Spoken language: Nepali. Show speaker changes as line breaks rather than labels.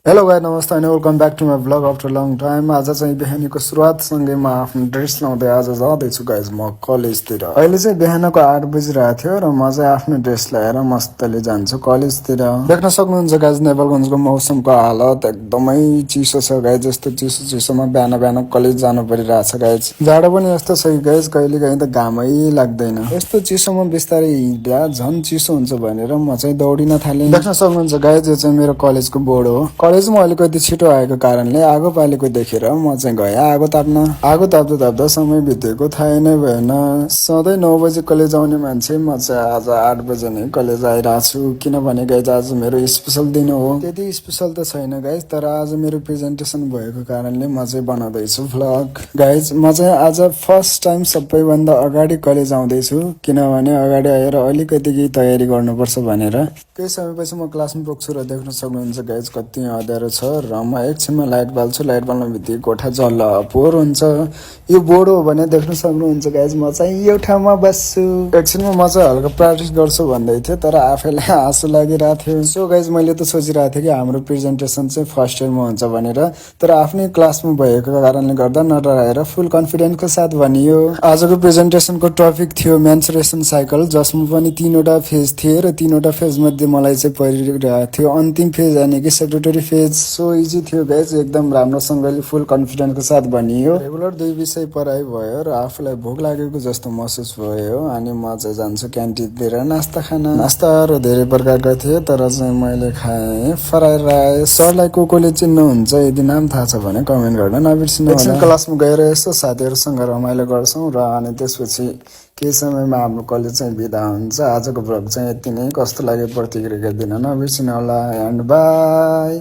हेलो गाइस, नमस्ते अनि welcome back to my blog after long time. आज चाहिँ बिहानीको सुरुवातसँगै म आफ्नो ड्रेस लाउँदै आज जाँदैछु गाइज म कलेजतिर। अहिले चाहिँ बिहानको 8 बजिरहेको थियो र म चाहिँ आफ्नो ड्रेस ल्याएर मस्तले जान्छु कलेजतिर। देख्न सक्नुहुन्छ गाइज नेपालगञ्जको मौसमको हालत एकदमै चिसो छ गाइज। जस्तो चिसोमा बिहान बिहान कलेज जानु परिरहेछ गाइज। जाडो पनि यस्तो छ कि गाइज कहिले काहीँ त घामै लाग्दैन। यस्तो चिसोमा बिस्तारै हिँड्दा झन् चिसो हुन्छ भनेर म चाहिँ दौडिन थालेँ। देख्न सक्नुहुन्छ गाइज यो चाहिँ मेरो कलेजको बोर्ड हो। कलेजमा अलिकति छिटो आएको कारणले आगो पालेको देखेर म चाहिँ गएँ आगो ताप्न। आगो ताप्दा ताप्दा समय बितेको थाहै नै भएन। सधैँ 9 बजे कलेज आउने मान्छे म चाहिँ आज 8 बजे नै कलेज आइरहेको छु। किनभने गाइज आज मेरो स्पेसल दिन हो। त्यति स्पेसल त छैन गाइज, तर आज मेरो प्रेजेन्टेसन भएको कारणले म चाहिँ बनाउँदैछु भ्लग। गाइज म चाहिँ आज फर्स्ट टाइम सबैभन्दा अगाडि कलेज आउँदैछु, किनभने अगाडि आएर अलिकति केही तयारी गर्नुपर्छ भनेर। केही समयपछि म क्लासमा पुग्छु र देख्न सक्नुहुन्छ गाइज कति अँध्यारो छ र म एकछिनमा लाइट बाल्छु। लाइट बाल्ने बित्तिकै कोठा जल्लपोर हुन्छ। यो बोर्ड हो भने देख्न सक्नुहुन्छ गाइज म चाहिँ यो ठाउँमा बस्छु। एकछिनमा म चाहिँ हल्का प्र्याक्टिस गर्छु भन्दै थियो, तर आफैलाई आँसु लागिरहेको थियो। सो गाइज मैले त सोचिरहेको थिएँ कि हाम्रो प्रेजेन्टेसन चाहिँ फर्स्ट इयरमा हुन्छ भनेर, तर आफ्नै क्लासमा भएको कारणले गर्दा नडराएर फुल कन्फिडेन्सको साथ भनियो। आजको प्रेजेन्टेसनको टपिक थियो मेन्सुरेसन साइकल, जसमा पनि 3वटा फेज थिए र 3वटा फेज मध्ये मलाई चाहिँ परिरहेको थियो अन्तिम फेज यानि कि सेक्रेटरी फेज। सो इजी थियो गाइज, एकदम राम्रोसँगले फुल कन्फिडेन्सको साथ भनियो। रेगुलर 2 विषय पढाइ भयो र आफूलाई भोक लागेको जस्तो महसुस भयो। अनि म चाहिँ जान्छु क्यान्टिनतिर नास्ता खान। नास्ताहरू धेरै प्रकारका थिए, तर चाहिँ मैले खाएँ फ्राई राइस। सरलाई कोले चिन्नुहुन्छ, यदि नाम थाहा छ भने कमेन्ट गर्न नबिर्सिनु होला। क्लासमा गएर यसो साथीहरूसँग रमाइलो गर्छौँ र अनि त्यसपछि केही समयमा हाम्रो कलेज चाहिँ बिदा हुन्छ। आजको भ्लग चाहिँ यति नै। कस्तो लाग्यो प्रतिक्रिया दिन नबिर्सिनु होला एन्ड बाई।